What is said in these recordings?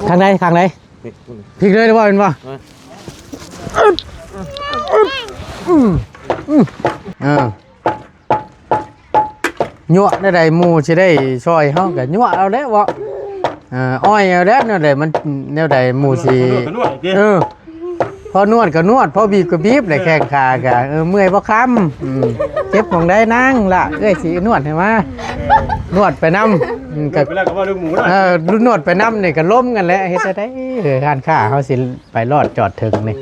ทางไหนทางไหนพลิกเลยได้บ่เป็นบ่ยั่วได้ใดหมูสิได้ช่วยเฮาก็ยั่วเอาแล้วบ่อ้อยเอาแล้วแนวใดมันแนวใดหมูสิพอนวดก็นวดพอบีบก็บีบได้แข้งขาก็เมื่อยบ่ค้ำเจ็บของได้นั่งล่ะเอ้ยสินวดให้มานวดไปนำก็เวลาก็ว่าเรื่องหมูนะนวดไปนำนี่ก็ล้มกันแล้วเฮ็ดได้การค้าเฮาสิไปรอดจอดถึงนี่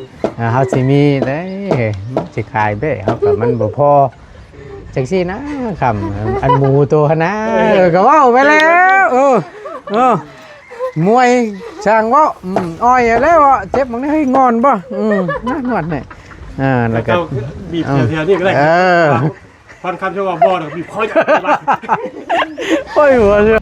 เฮาสิมีได้สิขายเบ้เฮาก็มันบ่พอจังซี่นะคำอันหมูตัวนะก็เว้าไปแล้วมวยช่างว่าอ้อยแล้วเจ็บมันได้ให้งอนบ่น่านวดเนี่ยแล้วก็บีบแถวๆนี่ก็ได้พันคำจะว่าบ่อบีบค่อยค่อยหัวเชื่อ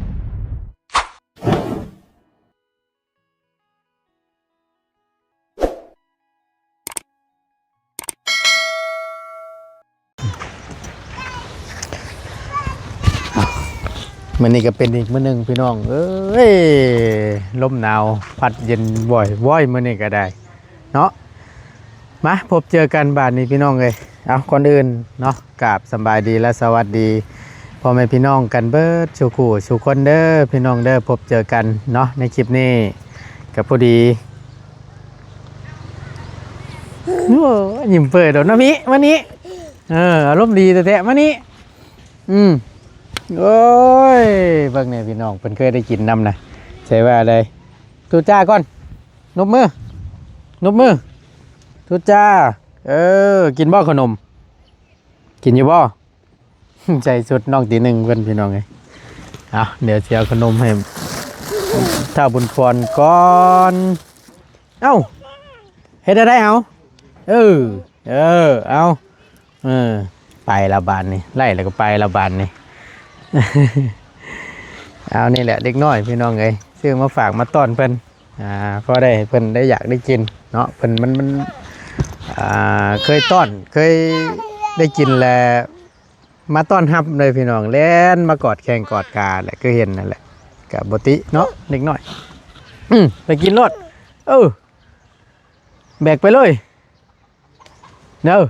มันนี่ก็เป็นอีกมื้อนึงพี่น้องเอ้ยลมหนาวพัดเย็นบ่อยมื้อนี้ก็ได้เนาะมาพบเจอกันบ้านนี้พี่น้องเลยเอาก่อนอื่นเนาะกราบสบายดีและสวัสดีพ่อแม่พี่น้องกันเบิดชูคู่ชูคนเด้อพี่น้องเด้อพบเจอกันเนาะในคลิปนี้กับพอดียิ้มเปิดดอกน้ำมิวันนี้อารมณ์ดีแต่มานี้โอ้ยเบิ่งเนี่ยพี่น้องเพิ่นเคยได้กินน้ำนะใช่ว่าอะไรทุจ้าก่อนนบมืทุจ้ากินบ่ขนมกินอยู่บ่ใจสุดน้องตีหนึ่งเพิ่นพี่น้องไงเดี๋ยวเสียขนมให้ถ้าบุญพรก่อนเอ้าเฮ็ดได้เอาเอาไปละบานนี่ไล่แล้วก็ไปละบานนี่เอานี่แหละเด็กน้อยพี่น้องเลยซื้อมาฝากมาต้อนเพิ่นพอได้เพิ่นได้อยากได้กินเนาะเพิ่นมันเคยต้อนเคยได้กินแล้วมาต้อนรับเลยพี่น้องแล่นมากอดแข้งกอดกาแหละก็เห็นนั่นแหละกับปกติเนาะเด็กน้อยไปกินรถแบกไปเลยเด้อ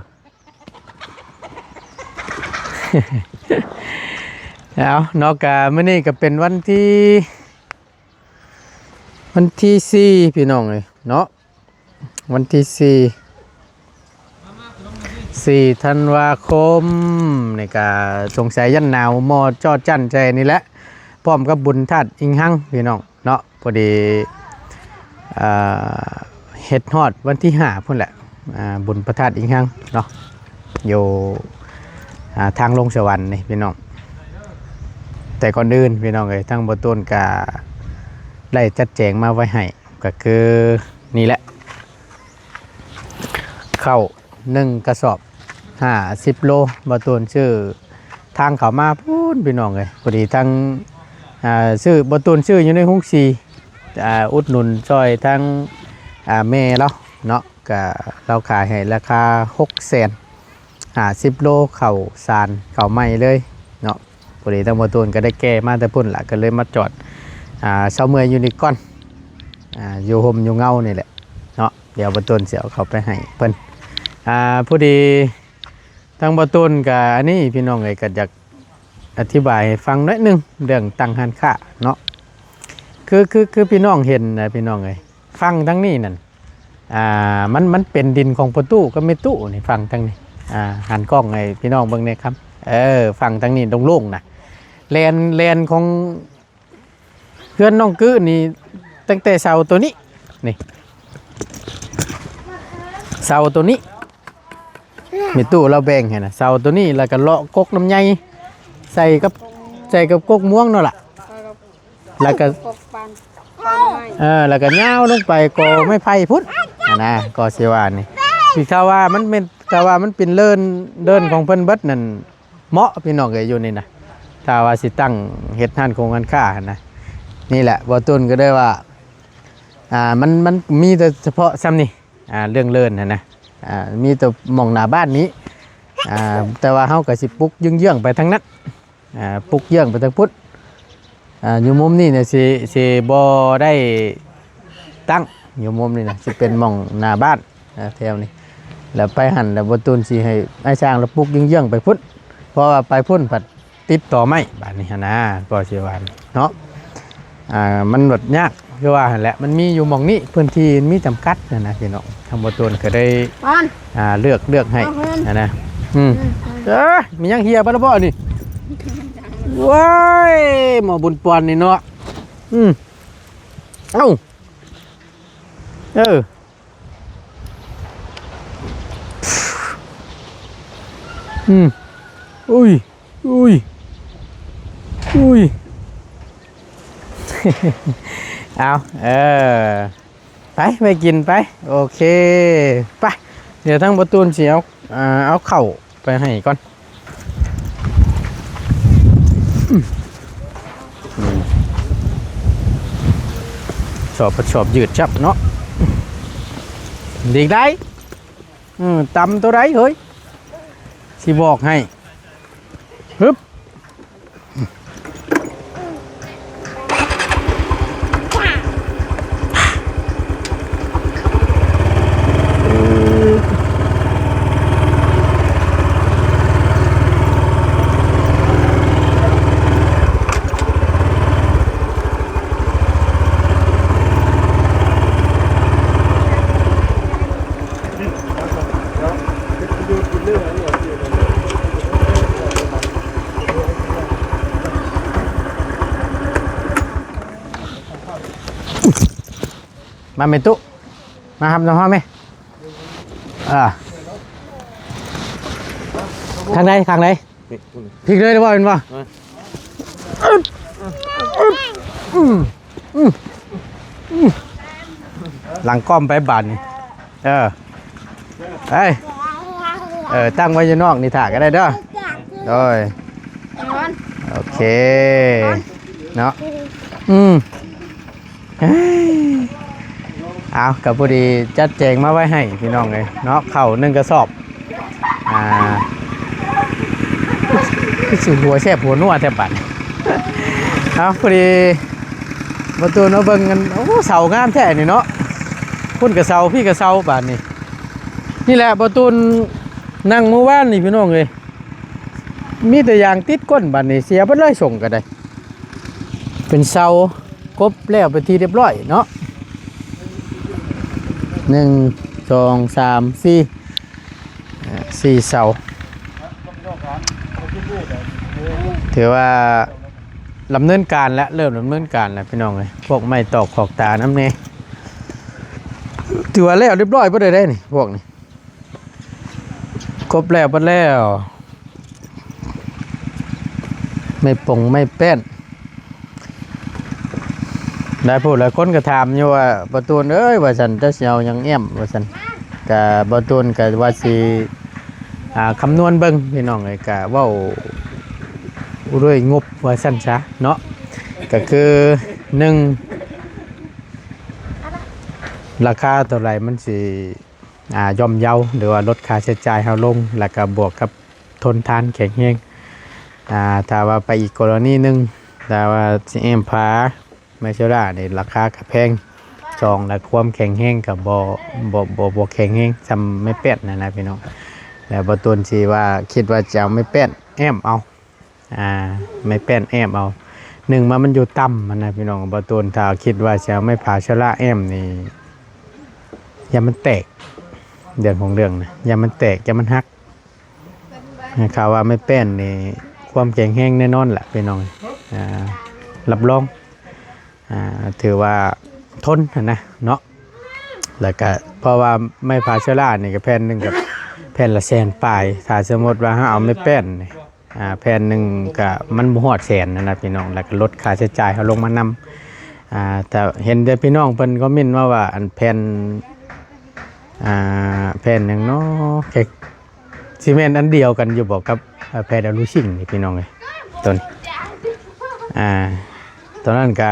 เอานอกจากมื้อนี้ก็เป็นวันที่4พี่น้องเลยเนาะวันที่4ธันวาคมนี่ก็สงสัยยันหนาวมอจอจั่นใจนี่แหละพร้อมกับบุญธาตุอิงหังพี่น้องเนาะพอดีเฮ็ดฮอดวันที่5พุ่นแหละบุญพระธาตุอิงหังเนาะอยู่ทางลงสวรรค์นี่พี่น้องแต่ก่อนอื่นพี่น้องเลยทั้งบ่ต้นกะได้จัดแจงมาไว้ให้ก็คือนี่แหละเข้า1กระสอบ50โลบ่ต้นชื่อทางเขามาพูนพี่น้องเลยพอดีทั้งชื่อบ่ต้นชื่ออยู่ในฮุกซีอุดหนุนซอยทั้งแม่เราเนาะก็เราขายให้ราคา650โลเข่าซานเข่าใหม่เลยเนาะพอดีทั้งบ่ต้นก็ได้แก้มาแต่พุ่นละก็เลยมาจอดเช้าเมื่อยูนิคอนอยู่ห่มอยู่เงานี่แหละเนาะเดี๋ยวบ่ต้นเสียวเขาไปให้เพิ่นพอดีทั้งบ่ต้นกับอันนี้พี่น้องก็อยากอธิบายให้ฟังหน่อยนึงเรื่องตั้งหันค่าเนาะคือพี่น้องเห็นนะพี่น้องฟังทั้งนี้นั่นมันเป็นดินของประตูก็ไม่ตู้นี่ฟังทั้งนี้หันกล้องให้พี่น้องเบิ่งเนี่ยครับฟังทั้งนี้โล่งๆนะแลนของเพื่อนน้องกื้อนี่ตั้งแต่เสาตัวนี้นี่เสาตัวนี้มีตู้เราแบ่งให้นะเสาตัวนี้แล้วก็เลาะกกน้ำใยใส่กับกกม่วงนั่นแหละแล้วก็แล้วก็ย่าวลงไปก็ไม่ไผ่พุทธนะก็เสียว่านี่ที่ถ้าว่ามันเป็นเดินของเพิ่นเบิดนั่นเหมาะพี่น้องอยู่นี่นะถ้าว่าสิตั้งเฮ็ดหันโครงการค้านะนี่แหละบ่ต้นก็ได้ว่ามันมีแต่เฉพาะซ้ำนี่เรื่องเลินนะมีแต่มองหน้าบ้านนี้แต่ว่าเฮาก็สิปลุกเยื่องๆไปทางนั้นปลุกเยื่องไปทางพุทธ อยู่มุมนี่เนี่ยสิบ่ได้ตั้งอยู่มุมนี่นะสิเป็นหม่องหน้าบ้านแถวนี้แล้วไปหันแล้วบ่ตูนสิให้ไอ้ช้างแล้วปลุกเยื่องๆไปพุ่นเพราะว่าไปพุ่นผัดติดต่อไม้บ้านนี้หั่นนะก็สิว่าเนาะมันหมดยากคือว่าหั่นแหละมันมีอยู่หม่องนี้พื้นที่มีจำกัดนะพี่น้องทางบ่ตูนก็ได้เลือกให้นะมียังเฮียบ่ล่ะบ่นี่ว้ายหมอบุญปอนนี่เนาะเอ้าอุ้ยเอาไปกินไปโอเคไปเดี๋ยวทั้งประตูนสิเอาเข่าไปให้ก่อนชอบยืดจับเนาะดีได้ตำตัวไรเฮ้ยสิบอกให้ฮึบมาเมตุมาทำน้ำห้อไหมทางไหนพลิกเลยหรือเปล่าเป็นป่ะหลังก้อมไปบานนี่ตั้งไว้อยู่นอกนี่ถ่าก็ได้เด้อโดยโอเคเนาะเอากับพอดีจัดแจงมาไว้ให้พี่น้องเลยเนาะเข่า1 กระสอบสูหัวแช่หัวนัวแทบปัดเอาพอดีประตูเนาะเบิ่งกันโอ้เสางามแท้นี่เนาะพุ่นกับเสาพี่กับเสาบาดนี่แหละประตูนั่งเมื่อวานนี่พี่น้องเลยมีแต่ยางติดก้นบาดนี้เสียไปเลยส่งกันได้เป็นเสากบแล้วไปทีเรียบร้อยเนาะ1 2 3 4เสาถือว่าดำเนินการแล้วเริ่มดำเนินการแล้วพี่น้องเลยพวกไม้ตอกขอกตาน้ำเนี่ยถือว่าแล้วเรียบร้อยไปเลยได้นี่พวกนี้ครบแล้วไปแล้วไม่ปงไม่แป้นได้พูดหลายคนก็ถามอยู่ว่าประตูเอ้ยว่าฉันจะเสียวยังเอี่ยมว่าฉันกับประตูกับว่าสิคำนวณเบิ้งพี่น้องเลยกับว่าด้วยงบว่าฉันซะเนาะก็คือ1ราคาเท่าไหร่มันสิย่อมเยาหรือว่าลดค่าใช้จ่ายเฮาลงแล้วก็บวกกับทนทานแข็งแรงถ้าว่าไปอีกกรณีนึงแต่ว่าสิเอ็มพาไม่เชื่อได้ในราคากระแพงจองและความแข็งแห้งกับบ่แข็งแห้งทำไม่เป็ดนะพี่น้องแล้วประตูชีว่าคิดว่าจะไม่เป็ดแอมเอาไม่เป็ดแอมเอามันอยู่ต่ำมันนะพี่น้องประตูถ้าคิดว่าจะไม่ผ่าชละแอมนี่อย่ามันแตกเรื่องของเรื่องนะอย่ามันแตกอย่ามันหักข่าวว่าไม่เป็ดนี่ความแข็งแห้งแน่นอนแหละพี่น้องรับรองถือว่าทนนะเนาะแล้วก็เพราะว่าไม่พาเชื้อรานี่ก็แผ่นหนึ่งกับแผ่นละ100,000ปลายถ้าสมมติว่าเอาไม่แป้นนี่แผ่นหนึ่งก็มันบ่ฮอด100,000นะพี่น้องแล้วก็ลดค่าใช้จ่ายเขาลงมานำแต่เห็นเดี๋ยวพี่น้องเพิ่นก็มิ่นว่าอันแผ่นอย่างเนาะแค่ซีเมนต์อันเดียวกันอยู่บอกกับแผ่นอลูซิ่งนี่พี่น้องเลยต้นตอนนั้นก็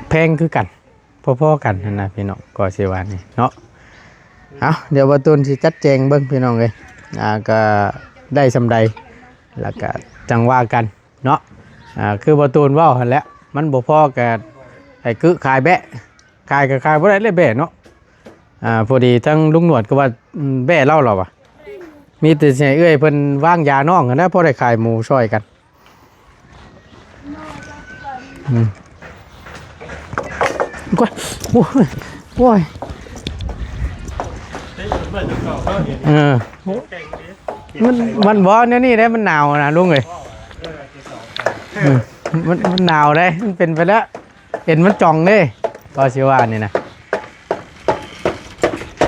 แพงคือกันพ่อๆกันนะพี่น้องก็เสียวันนี่เนาะเอาเดี๋ยวประตูนสิจัดแจงเบิ้งพี่น้องเลยก็ได้สำใดแล้วก็จังว่ากัน เนาะคือบ่ตูนเว้าหั่นแหละมันบ่พอกับไอ้คือขายแบะขายก็ขายบ่ได้เลยแบะเนาะพอดีทั้งลุงหนวดก็ว่าแบะเล่าเราว่ะมีแต่สิให้เอ้ยเพิ่นวางยาน้องกันนะพอได้ขายหมูช่วยกันก้อยโอ้ยโอ้ยมันบ่เนี่ยนี่ได้มันหนาวนะลุงเอ้ยมันหนาวได้มันเป็นไปแล้วเห็นมันจ่องเด้ก็สิว่านี่นะ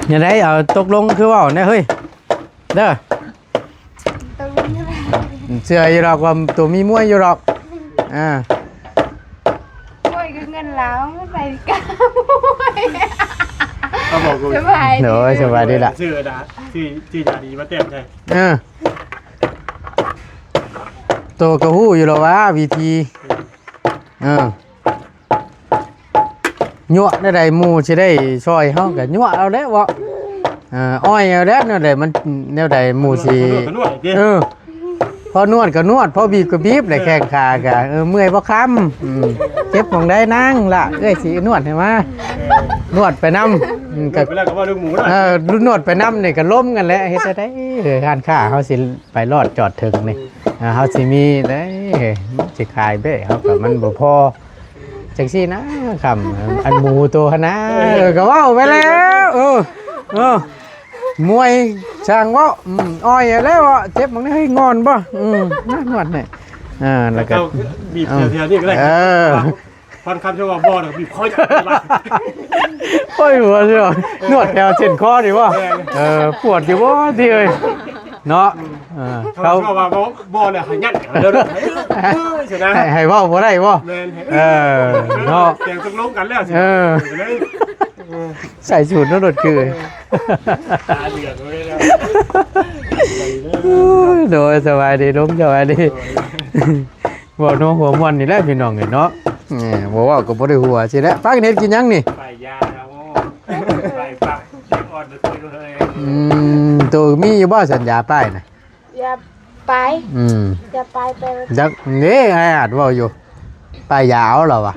อย่าได้เอาตกลงคือว่าเนี่ยเฮ้ยเด้อเชื่ออยู่หรอกว่าตัวมีมวยอยู่หรอกมวยก็เงินแล้วไม่ไปก้าวมวยเขาบอกกูสบาย เดี๋ยวสบายดีละชื่อนะชื่อยาดีมาเต็มใช่ตัวกระหู้อยู่หรอวะวิธียั่วได้ใดหมูจะได้ช่วยเขากับยั่วเอาแล้ววะอ้อยเอาแล้วเนี่ยใดมันแนวใดหมูสิพอนวดก็นวดพอบีบก็บีบเลยแข้งขากะเมื่อยบ่ค้ำเจ็บของได้นั่งละเอ้ยสินวดให้มานวดไปน้ำกับนวดไปน้ำนี่ก็ล้มกันแล้วเฮ็ดได้การค้าเขาสิไปรอดจอดถึงนี่เขาสิมีได้สิขายเบ้เขากับมันบ่พอจังซี่นะคำอันหมูตัวนะก็ว่าไปแล้วมวยช่างว่าอ้อยแล้วเจ็บมันให้งอนบ่น่านวดเนี่ยแล้วก็บีบเทียวนี่ก็ได้พอนคำจะว่าบ่อบีบคอยโอ้ยหัวเชียวนวดแถวเส้นคอดีว่าปวดอยู่บ่ทีเลยเนาะเขาว่าบ่อเนี่ยให้ยัดเด้อใช่นะให้ว่าบ่ได้บ่เนาะเสียงตกลงกันแล้วใส่สูตรนั่นรถคือโดยสบายดีล้มสบายดีบอกน้องหัวมันนี่แหละพี่น้องเนาะบอกว่าก็บ่ได้หัวสิแล้วป้าเน็ตกินยังนี่ไปยาแล้วไปปักอ่อนเลยตัวมีอยู่บ่สัญญาป้ายน่ะอย่าไปอย่าไปจักนี่ไอ้อาจว่าอยู่ป้ายยาวเหรอวะ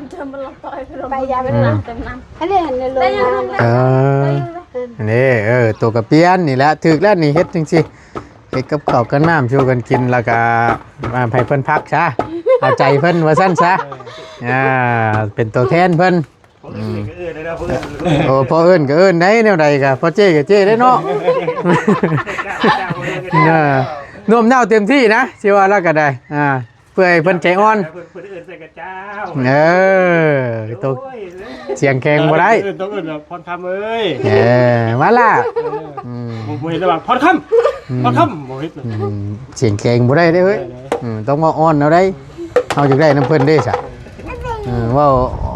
ไปยาเป็นน้ำเต็มน้ำอันนี้หันเลยนี่ตัวกระเปียนนี่แหละถึกแล้วนี่เฮ็ดจังซี่เฮ็ดกับข้าวกับน้ำชูกันกินแล้วก็มาให้เพิ่นพักซะเอาใจเพิ่นว่าซั่นซะเป็นตัวแทนเพิ่นโอ้พอเอิ้นก็เอิ้นได้แนวใดก็พอเจ้ก็เจ้ได้เนาะน่วมเน่าเต็มที่นะสิว่าแล้วก็ได้เพื่อให้เพิ่นใจอ่อนตัวเสียงแข็งบ่ได้ต้องเอิ้นพรคำเอ้ยมาล่ะบ่เห็นแล้วว่าพรคำบ่เฮ็ดเสียงแข็งบ่ได้เด้เฮ้ยต้องมาอ่อนเอาได้เอาจักได้น้ำเพิ่นเด้ซะว่า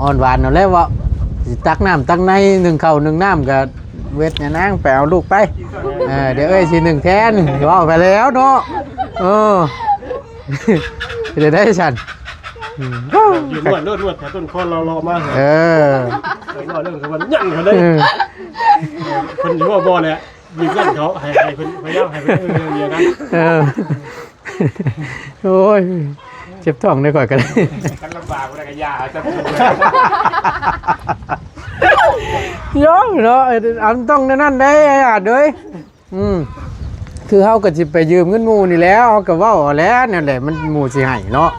อ่อนหวานเอาแล้วว่าสิตักน้ำตักใน1ข้าว1น้ำก็เวทเนี่ยนางไปเอาลูกไปเดี๋ยวเอ้ยสิ1แทนว่าไปแล้วเนาะเดี๋ยวได้ฉันอยู่นวดแถวต้นคอรอมาเหรอเรื่องเขามันยั่งเขาเลยคนที่ว่าบอลเนี่ยยิงยั่งเขาให้คนพยายามให้เป็นเรื่องนั้นโอ้ยเจ็บท้องได้ก่อนกันกันลำบากอะไรกันยาจะย้อนเนาะอันต้องนั่นได้อาจเลยคือเฮาก็สิไปยืมเงินหมู่นี่แล้วเฮาก็เว้าแล้วนั่นแหละมันหมู่สิให้เนาะ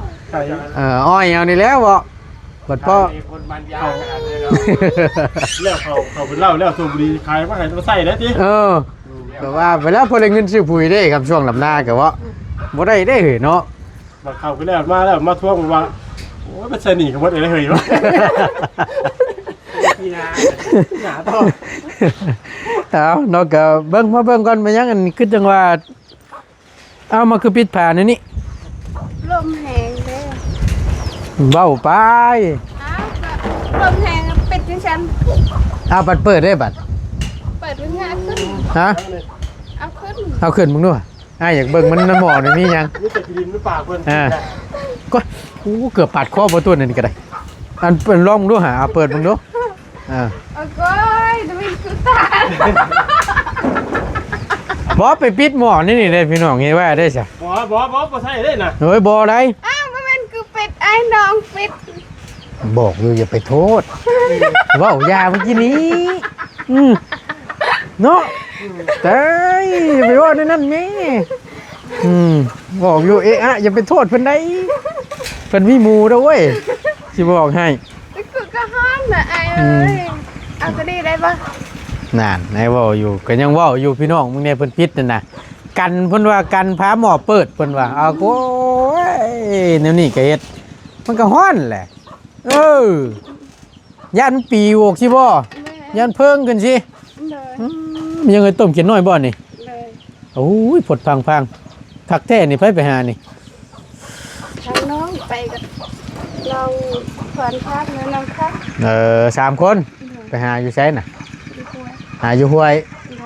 อ้อยเอานี่แล้วบ่บัดพ่อคนมันยาวขนาดนี้แล้วเขาเป็นเหล้าแล้วสูบบุหรี่ขายมาให้มาใส่แล้วติก็ว่าไปแล้วพอได้เงินซื้อปุ๋ยได้ครับช่วงลำหน้าก็ว่าบ่ได้ได้เนาะบัดเข้าไปแล้วมาทวงว่าโอ้ยมันใส่หนีกับหมดเลยเฮ้ยวะหนาต่อเนาะก็เบิ่งมาเบิ่งก่อนไปยังอันนี้คือจังว่าเอามาคือปิดผ่านี่ลมแหงเด้เว้าไปลมแหงปิดจังซั่นเปิดได้บัดเปิดง่ายขึ้นฮะเอาขึ้นมึงด้วยอยากเบิ่งมันน้ำหมอนี่มียังนี่จะดินหรือเปล่าเพิ่นก็เกือบปาดคอบ่ตัวนึงก็ได้อันเปิดล่องดูหาเปิดมึงดูโอ้ยจะมีคือตาบ่ไปปิดหม้อนี่เลยพี่น้องเฮ็ดว่าได้ซะบ่ใช่ได้น่ะเฮ้ยบ่ได้มันเป็น น้องปิด บอกอยู่อย่าไปโทษเว้ายาเมื่อกี้นี้เนาะแต่อย่าไปว่าในนั้นแม่บอกอยู่อย่าไปโทษเพิ่นได้เพิ่นมีหมู่เด้อเว้ยสิบอกให้ ก็ห้ามนะไอ้เอ้ยเอาก็ดีได้ปะ นั่นนายเว้าอยู่ก็ยังเว้าอยู่พี่น้องมึงเนี่ยเพิ่นพิษนั่นน่ะกันเพิ่นว่ากันพาหมอเปิดเพิ่นว่าเอาโอ้ยแนวนี้ก็เฮ็ดมันก็ฮ้อนแหละยันปีโอกสิบ่ยันเพิ่งขึ้นสิ เลย มันยังไงต้มเขียนน้อยบ่นี่ เลย โอ้ยผดพังคักแท้นี่ไปหานี่ ทางน้องไปกับน้องขวัญครับน้องครับ 3 คนไปหาอยู่ไสน่ะ ดีกว่า หาอยู่ห้วย เล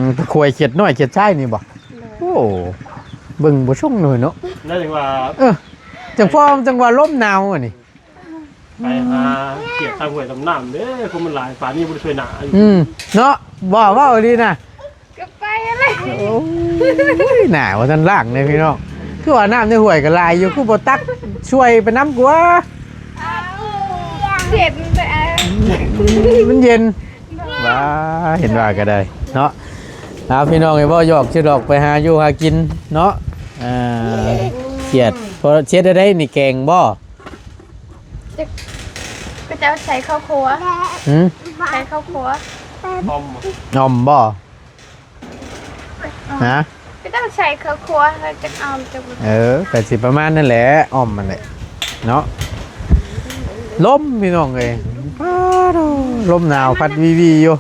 ย ไปคุยเขียดน้อยเขียดชายนี่บ่ เลย โอ้เบิ่งบ่ช่งหน่อยเนาะ นั่นเองว่า จังฟอมจังว่าลมหนาวอ่ะนี่ ไปหาเกียรติตามหวยตำน้ำเด้อคนมันหลายป่านนี้บ่ได้ช่วยหนา เนาะบ่เว้าดีนะ ก็ไปอะไร โอ้ยหนาวท่านล่างเลยพี่น้องคือว่าน้ำในห้วยก็ลายอยู่คือบ่ตักช่วยไปน้ำกว่า เจ็บไปไอ้ มันเย็นว้าเห็นว่าก็ได้เนาะเอาพี่น้องไอ้บ่หยอกชื่อดอกไปหาอยู่หากินเนาะเขียดพอเช็ดได้นี่แกงบ่ ก็จะใส่ข้าวคั่ว ใส่ข้าวคั่ว อม อมบ่ฮะ ก็ต้องใส่ข้าวคั่วแล้วจะเอาจะบุ ก็สิประมาณนั่นแหละออมมันแหละเนาะลมพี่น้องเอ้ยอ้าวลมหนาวพัดวีอยู่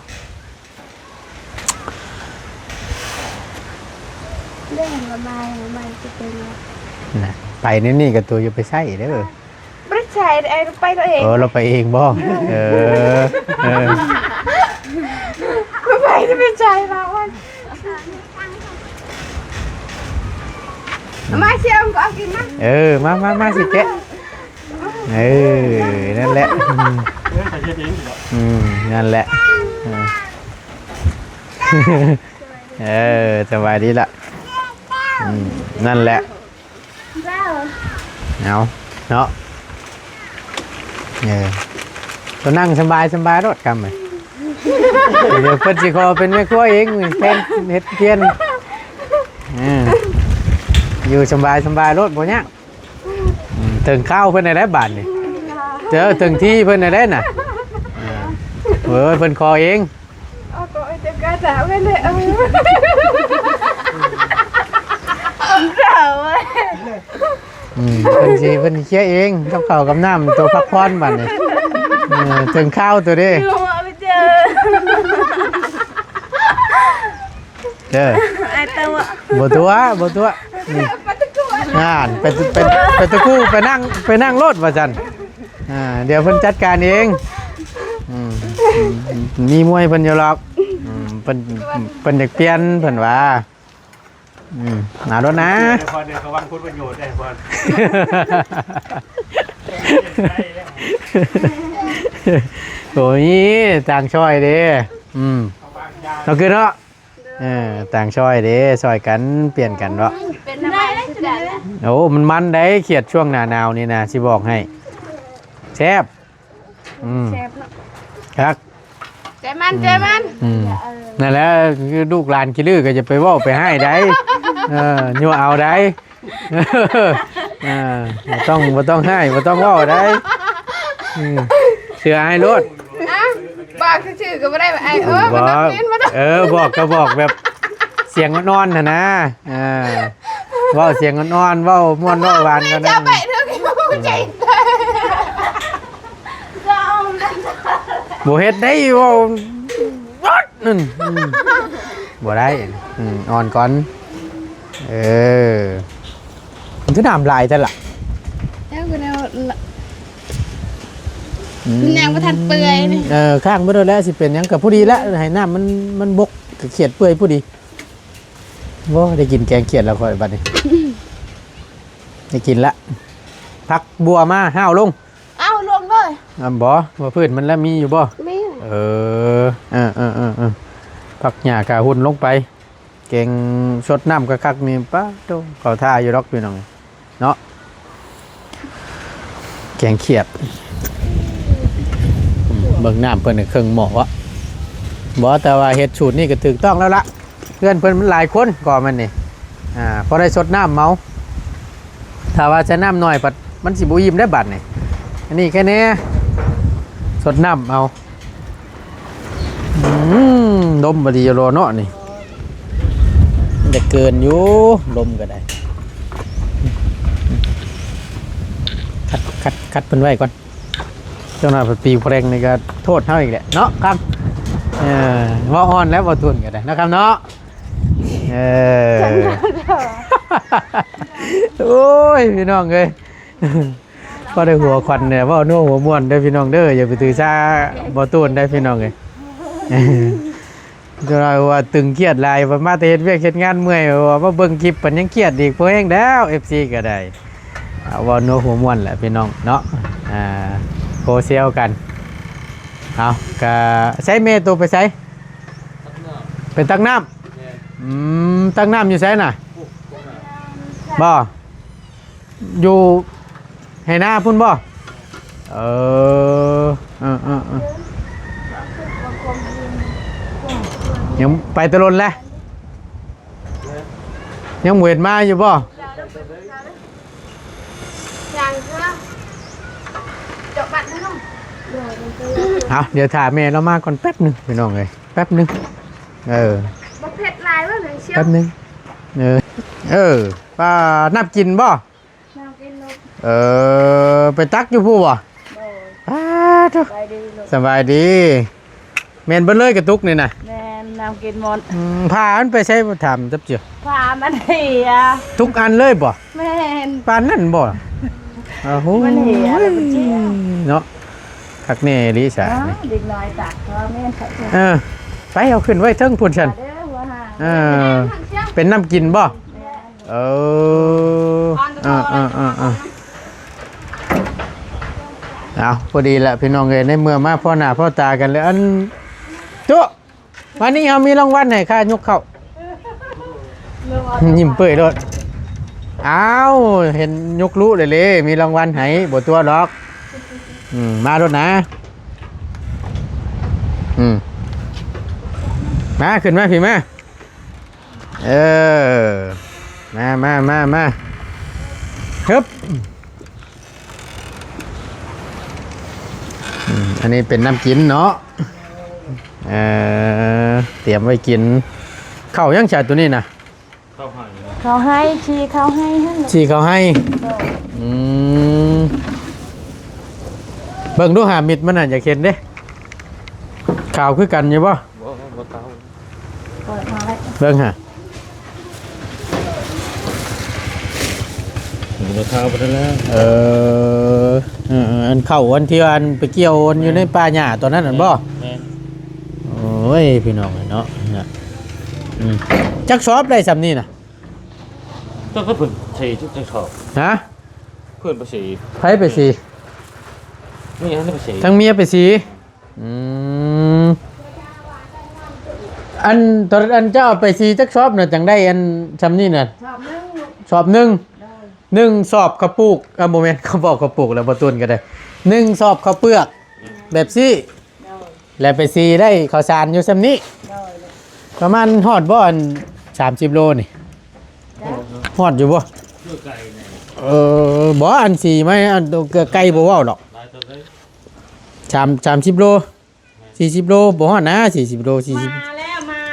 เรื่องระบายจะเป็นไง นะไปนี่กับตัวอย่าไปใส่เด้อ ไม่ใช่ไอ้ไปตัวเอง เราไปเองบ่เออ ไม่ไปจะไม่ใช่เรามาเชียวก็เอากินนะ มาสิแกะนั่นแหละ ใส่เช็ดเองสิเนาะ นั่นแหละสบายดีละนั่นแหละ เอาเนาะตัวนั่งสบายรถกำเลยเดี๋ยวเพิ่นสิขอเป็นแม่ครัวเองเพิ่นเฮ็ดเพียนอยู่สบายรถบ่เนี่ยถึงข้าวเพิ่นได้บาทนี่เจอถึงที่เพิ่นได้น่ะเพิ่นขอเอง เอาตัวไอ้เจ้ากระดาษไว้เลยเพิ่นสิเคี่ยเองกับข้าวกับน้ำตัวพักผ่อนบัดนี่ถึงข้าวตัวเด้ ไม่เจอ ไอ้ตัว บ่ตัวนี่ไปตะกู้ไปนั่งรถว่าซั่นเดี๋ยวเพิ่นจัดการเองมีมวยเพิ่นอยู่หรอกเพิ่นอยากเปลี่ยนเพิ่นว่าหารถนะ พอเดี๋ยวเขาวังคุณประโยชน์ได้พอ โอ้ยต่างช่อยเด้เราคือเนาะต่างช่อยเด้ซอยกันเปลี่ยนกันเนาะ เป็นอะไรสุดาเลย โอ้มันได้เขียดช่วงหน้าหนาวนี่นะสิบอกให้แซ่บเชฟเนาะ ครับ เจมันนั่นแหละคือลูกหลานกิลือก็จะไปเว่าไปให้ได้ยัวเอาได้บ่ต้องให้บ่ต้องเว่าได้เสือให้รถ บอกชื่อก็ไม่ได้ไอ้มันต้องเล่นมาต้อง บอกก็บอกแบบเสียงนอนๆนะเว่าเสียงนอนๆเว่าม่วนเว่าหวานกันนะ จะไปเรื่องนี้มันใจเรา บ่เฮ็ดได้เว่านั่นบ่ได้อ่อนก่อนมันคือน้ำลายแต่ละ แล้วก็เนี่ยยังไม่ทันเปื่อยนี่ ข้างบ่ได้แล้วสิเป็นหยังกับผู้ดีแล้วให้น้ำมันบกเขียดเปื่อยผู้ดีบ่ได้กินแกงเขียดแล้วค่อยบัดนี้ได้กินละพักบัวมาห้าวลง เอาลงเลย บ่ว่าพืชมันแล้วมีอยู่บ่ มี ผักหญ้ากะหุ่นลงไปแกงสดน้ำกะคักนี่ป้าโตเขาท่าอยู่ดอกพี่น้องเนาะ แกงเขียดเบิ่งน้ำเพิ่นเครื่องหม้อวะบ่แต่ว่าเฮ็ดสูตรนี่ก็ถูกต้องแล้วล่ะเพื่อนเพิ่นมันหลายคนก่อมันนี่พอได้สดน้ำเมาถ้าว่าใช้น้ำน้อยปัดมันสิบ่อิ่มได้บัดนี่อันนี้แค่นี้สดน้ำเอาดมบ่ดีโลเนาะนี่จะเกินอยู่ดมก็ได้คัดเพิ่นไว้ก่อนเจ้าหน้าที่ปีแรงนี่ก็โทษเฮาอีกแหละเนาะครับว่าอ่อนแล้วบ่ทุนก็ได้นะครับเนาะโอ้ยพี่น้องเอ้ยพอได้หัวควันเนี่ยว่านัวหัวม่วนได้พี่น้องเด้ออย่าไปถือซาบ่ตูนได้พี่น้องเอ้ยจะว่าตึงเครียดหลายว่ามาแต่เฮ็ดเวียกเฮ็ดงานเมื่อยว่ามาเบิ่งคลิปปันยังเครียดอีกพอแห้งแล้ว FC ก็ได้ว่านัวหัวม่วนแหละพี่น้องเนาะโคเซลกันเอาก็ใช้เมตัวไปใช้เป็นตักน้ำตักน้ำอยู่ใช้น่ะบ่อยู่ให้หน้าพุ่นบ่ยังไปตะลนแล้วยังเวทมาอยู่บ่ยังเพื่อจบบัตรนะน้องเอาเดี๋ยวถามแม่เรามาก่อนแป๊บนึงพี่น้องเลยแป๊บนึงบักเผ็ดลายว่าเหมือนเชี่ยวแป๊บนึงป้านับกินบ่น้ำกินลูกไปตักอยู่ผู้บ่ทุกสบายดีแม่นเบิ่เลยกระตุกนี่นะแม่น้ำกินหมดพามันไปใช้ถามจับเจือพามันเหี่ยทุกอันเลยบ่แม่นปานนั่นบ่มันเหี่ยแล้วมันเจี๊ยเนาะคักแน่ลิสาเด็กน้อยตักแม่ไปเอาขึ้นไว้เทิงพุ่นฉันเป็นน้ำกินบ่เอาพอดีแหละพี่น้องเลยในเมื่อมาพ่อหน้าพ่อตากันเลยอันจุวันนี้เขามีรางวัลให้ค่ายกเข้ายิ้มเปื่อยเลยอ้าวเห็นยกรู้เลยมีรางวัลให้บทตัวล็อกมารถนะมาขึ้นมาพี่มามาฮึบอันนี้เป็นน้ำกินเนาะเตรียมไว้กินข้าวยังฉาดตัวนี้นะเขาให้ชีเขาให้ชีเขาให้เบิ่งดูหามิดมันน่ะอยากเห็นเด้ข่าวคือกันอยู่ป่ะเบิ่งฮะข้าวไปแล้วอันเข่าอันที่อันไปเกี่ยวอยู่ในป่าหญ้าตอนนั้นนั่นบ่โอ้ยพี่น้องเนาะจักชอบได้สำนี่น่ะต้องก็เพิ่นใส่จักชอบฮะเพิ่นไปสีไผไปสีนี่อันนี้ไปสีทั้งเมียไปสีอันตอนอันเจ้าไปสีจักชอบน่ะจังได้อันสำนี่น่ะชอบ1สอบข้าวปลูกโมเมนต์เขาบอกข้าวปลูกแล้วบะตุนก็ได้1สอบข้าวเปลือกแบบซี่แล้วไปซีได้ข้าวสารอยู่ซ้ำนี้ประมาณฮอดบ่อน30 โลนี่ฮอดอยู่บ่บ่อันสีไหมอันเกือไก่บ่ว้าวดอก30 โล40 โลบ่ฮอดนะ40 โล40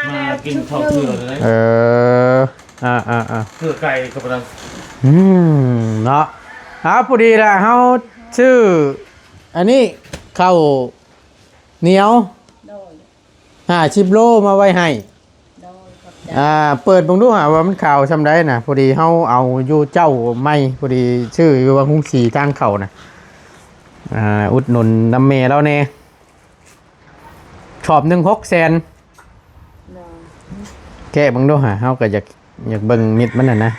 มากินข้าวเปลือกเลยเกลือไก่กับอะไรเนาะพอดีละเฮาชื่ออันนี้ข้าวเหนียว50 โลมาไว้ให้เปิดบังดูหาว่ามันข่าวซำได้น่ะพอดีเฮาเอาอยู่เจ้าไม่พอดีชื่ออยู่วังหุงสีทางเข้าน่ะอุดหนุนน้ำเมแล้วแน่ชอบ1 6 แสนแกะบังดูหาเฮาก็อยากเบิ่งมิดมันน่ะนะ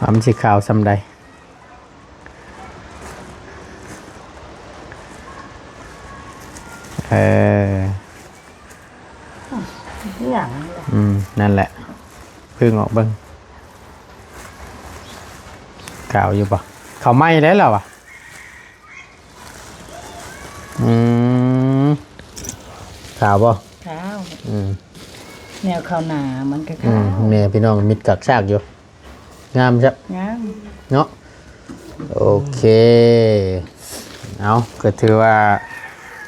ว่ามันสิข่าวซำใดนั่นแหละพึ่งออกเบิ่งข่าวอยู่ป่ะเขาไหม้ได้แล้วอ่ะ อืมขาวบ่ ข้าว อืม แนวข้าวหนามันก็ อื ข้าม ว แม่พี่น้องมิดกักซากอยู่งามจัก งาม เนาะโอเคเอาก็ถือว่า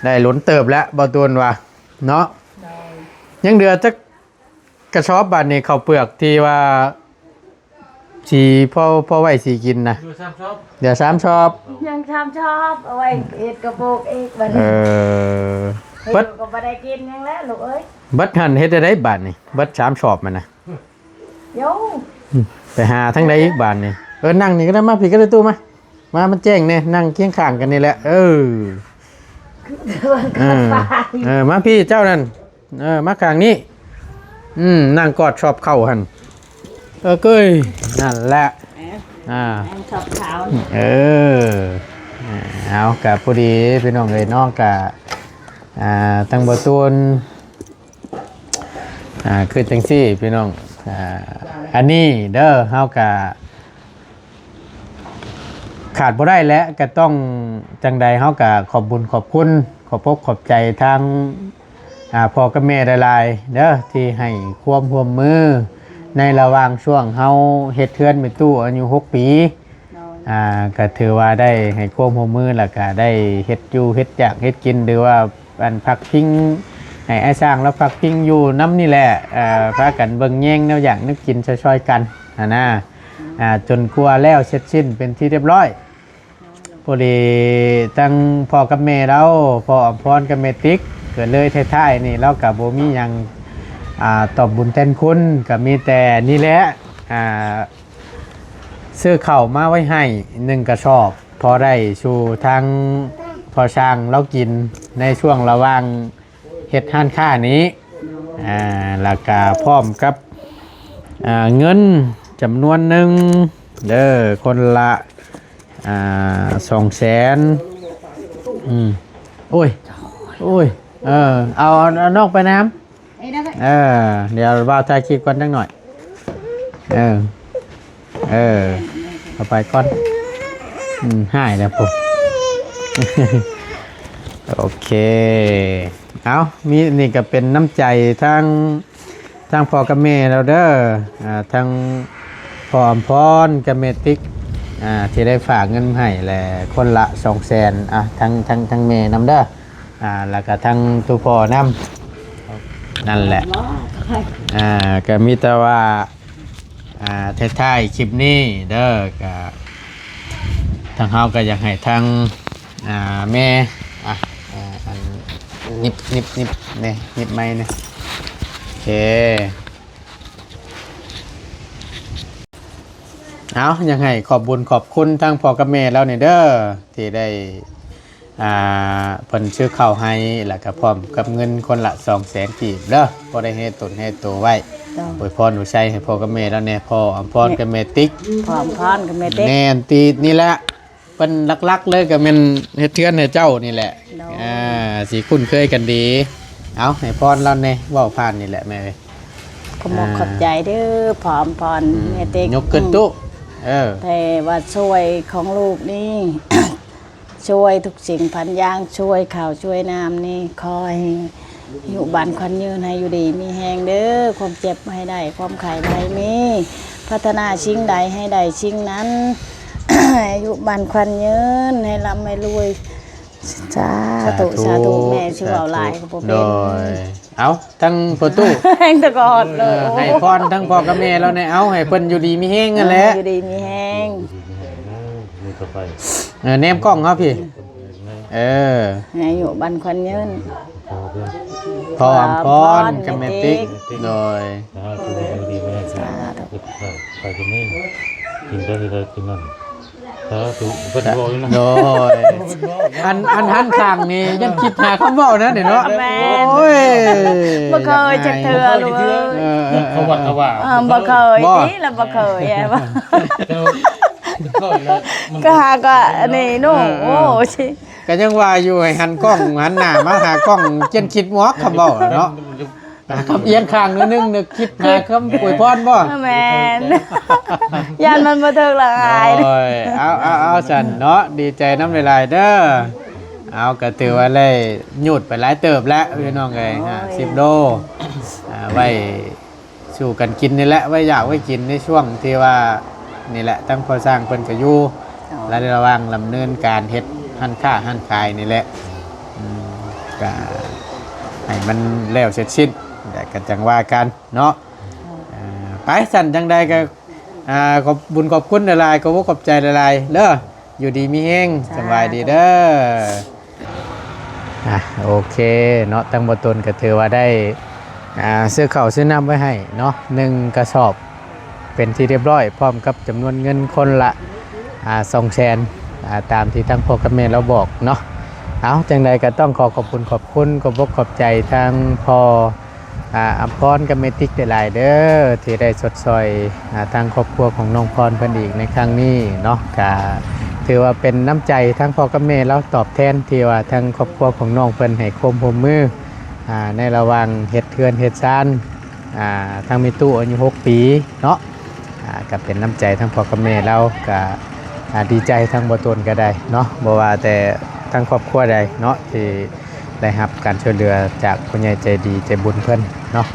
ได้ล้นเติบแล้วบ่ตูนว่าเนาะ ได้ ยังเดือจักกระชอบบาดนี้ข้าวเปลือกที่ว่าสีพ่อไว้สีกินนะเดี๋ยว3ชอบ ยังชอบเอาไว้เอ็ดกระโปกเอ็ดบัด เอ นี้ อ ให้ เบิด ลูกก็บ่ได้กินหยังแล้วลูกเอ้ย เบิดหันเฮ็ดได้บาดนี่เบิด3ชอบมันนะ โย ไปหาทั้งใดอีกบาดนี่นั่งนี่ก็ได้มาพี่ก็ได้ตู้มามันแจ้งเนี่ยนั่งเคียงข้างกันนี่แหละเออมาพี่เจ้านั่นมาข้างนี้นั่งกอดชอบเข้าหันเก้ยนั่นแหละแม่ชอบขาว เออเอากับพอดีพี่น้องเลยนอกกับตั้งบตูนคือจังซี่พี่น้องอันนี้เด้อเฮากับขาดบ่ได้แล้วก็ต้องจังใดเฮากับขอบบุญขอบคุณขอบพบขอบใจทางพ่อกับแม่หลายๆเด้อที่ให้ความร่วมมือในระหว่างช่วงเฮาเฮ็ดเทือนไปตู้อายุ6 ปีก็ถือว่าได้ให้ความร่วมมือแล้วก็ได้เฮ็ดอยู่เฮ็ดอยากเฮ็ดกินหรือว่าอันพักพิงให้ไอ้สร้างแล้วพักพิงอยู่น้ำนี่แหละพากันเบิ่งแย่งแนวอย่างนึกกินช่วยๆกันนะจนกลัวแล้วเสร็จสิ้นเป็นที่เรียบร้อยพอดีตั้งพ่อกับแม่เราพ่ออภรกับแม่ติ๊กเกิดเลยท้ายๆนี่เรากับโบมีหยังตอบบุญแทนคุณก็มีแต่นี่แหละซื้อข้าวมาไว้ให้1 กระสอบพอได้ชูทั้งพอช่างเรากินในช่วงระหว่างเฮ็ดห้านค้านี้แล้วก็พร้อมกับเงินจำนวนหนึ่งเด้อคนละ200,000โอ้ยเอานอกไปน้ำเดี๋ยวบ่าวถ่ายคลิปก่อนจังหน่อยเอาไปก่อนหายแล้วผม โอเคเอามีนี่ก็เป็นน้ำใจทางพ่อกับแม่เราเด้อทางพ่ออมพรกับแม่ติ๊กที่ได้ฝากเงินให้แหละคนละ200,000ทางแม่นำเด้อแล้วก็ทางตัวพ่อนำนั่นแหละก็มีแต่ว่าท้ายๆคลิปนี้เด้อก็ทางเฮาก็อยากให้ทางแม่นิบเนี่ยนิบไม้เนี่ยโอเคเอาอยากให้ขอบบุญขอบคุณทางพ่อกับแม่แล้วเนี่ยเด้อที่ได้เพิ่นชื่อข้าวให้แล้วก็พร้อมกับเงินคนละ200,000 กีบเด้อบ่ได้เฮ็ดตนเฮ็ดตัวไว้อวยพรหนูชัยให้พ่อกับแม่แล้วเนี่ยพ่ออำพรกับแม่ติ๊ก พร้อมพรกับแม่ติ๊ก แน่นตีนี่แหละเป็นลักๆเลยก็เป็นเฮ็ดเทือนให้เจ้านี่แหละสิคุ้นเคยกันดีเอาให้พรเราเนี่ยเว้าผ่านนี่แหละแม่เอ้ย ขอบขอบใจเด้อพร้อมพรแม่ติ๊ก ยกขึ้นตู้แต่ว่าช่วยของลูกนี่ ช่วยทุกสิ่งพันอย่างช่วยข่าวช่วยน้ำนี่คอยอยู่บ้านควันยืนให้อยู่ดีมีแหงเด้อความเจ็บให้ได้ความไข่ให้มีพัฒนาชิงใดให้ได้ชิงนั้น อยู่บ้านควันยืนให้ร่ำให้รวยสาธุแม่ชื่อเอาหลายของผมเป็นเอาทั้งประตู แหงตะกอดเลย ให้พรทั้งพ่อกับแม่แล้วเนี่ยเอาให้เพิ่นอยู่ดีมีแฮงกันแหละ อยู่ดีมีแหง แนมกล้องครับพี่ให้อยู่บ้านควันยืน พรกับแม่ติ๊กโดยไปกินนี่กินได้เลยกินนั่นถ้าถูกเป็นบ่อยนะโดยอันหันข้างนี่ยังคิดหาคำเว้านะเนาะโอ้ยบ่เคยจักเทื่อลูกเขาว่าบ่เคยนี่แล้วบ่เคยบ่ก็หาก็นี่โน่โอ้ชิก็ยังว่าอยู่ให้หันกล้องหันหน้ามาหากล้องเจนคิดหมอกคำเว้าเนาะคำเอียงข้างนึงนึกคิดหาคำอวยพรบ่แม่นยันมันบ่ถึกละอายโอ้ยเอาสั่นเนาะดีใจน้ำหลายๆเด้อ เอาก็ถือว่าได้หยุดไปหลายเติบแล้วพี่น้องเอ้ย10 โลไว้สู่กันกินนี่แหละไว้อยากไว้กินในช่วงที่ว่านี่แหละตั้งพอสร้างเพิ่นก็อยู่และในระหว่างดำเนินการเฮ็ดหันค้าหันขายนี่แหละก็ให้มันแล้วเสร็จสิ้นแต่ก็จังว่ากันเนาะไปสั่นจังใดก็ขอบบุญขอบคุณหลายๆขอบใจหลายๆเด้ออยู่ดีมีเฮงสบายดีเด้อโอเคเนาะตั้งบ่ตนก็ถือว่าได้ซื้อข้าวซื้อน้ำไว้ให้เนาะ1 กระสอบเป็นที่เรียบร้อยพร้อมกับจำนวนเงินคนละ200,000ตามที่ทั้งพ่อกับแม่เราบอกเนาะเอาจังใดก็ต้องขอบคุณขอบใจทางพ่ออัมพรกับเมติกหลายๆเด้อที่ได้สดซอยทางครอบครัวของน้องพรเพิ่นอีกในครั้งนี้เนาะก็ถือว่าเป็นน้ำใจทั้งพ่อกับแม่เราตอบแทนที่ว่าทางครอบครัวของน้องเพิ่นให้ความร่วมมือในระหว่างเฮ็ดเทือนเฮ็ดซานทางมีตู้อายุ6 ปีเนาะก็เป็นน้ำใจทั้งพ่อกับแม่เราก็ดีใจทั้งบ่ตนก็ได้เนาะบ่ว่าแต่ทั้งครอบครัวใดเนาะที่ได้รับการช่วยเหลือจากผู้ใหญ่ใจดีใจบุญเพิ่นเนาะ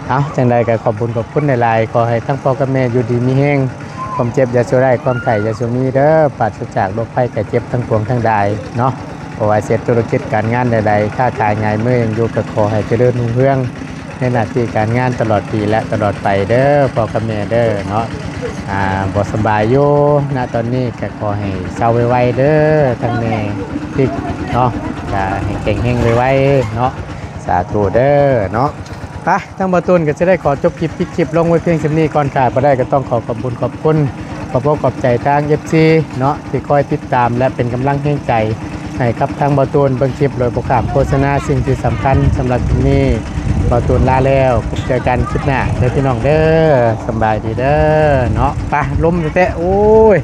เอาจังใดก็ขอบคุณหลายๆขอให้ทั้งพ่อกับแม่อยู่ดีมีแรงความเจ็บอย่าชั่วร้ายความไข้อย่าชั่วมีเด้อปราศจากโรคภัยไข้เจ็บทั้งปวงทั้งใดเนาะบ่ว่าเฮ็ดธุรกิจการงานใดๆค้าขายง่ายมื้อยังอยู่ก็ขอให้เจริญรุ่งเรืองในหน้าที่การงานตลอดปีและตลอดไปเด้อพ่อกับแม่เด้อเนาะบ่สบายอยู่ณตอนนี้ก็ขอให้เศร้าไวๆเด้อทั้งแม่ที่เนาะก็ให้เก่งเฮงไวๆเนาะสาธุเด้อเนาะไปทั้งบ่ตูนก็จะได้ขอจบคลิปลงไว้เพียงเท่านี้ก่อนค่ะบ่ได้ก็ต้องขอบคุณขอบใจทาง FC เนาะที่คอยติดตามและเป็นกำลังใจให้กับทางบ่ตูนเบิ่งคลิปโดยบ่ขาดโฆษณาสิ่งที่สำคัญสำหรับที่นี้บ่ตูนลาแล้วพบเจอกันคลิปหน้าเด้อพี่น้องเด้อสบายดีเด้อเนาะไปลมแท้โอ้ย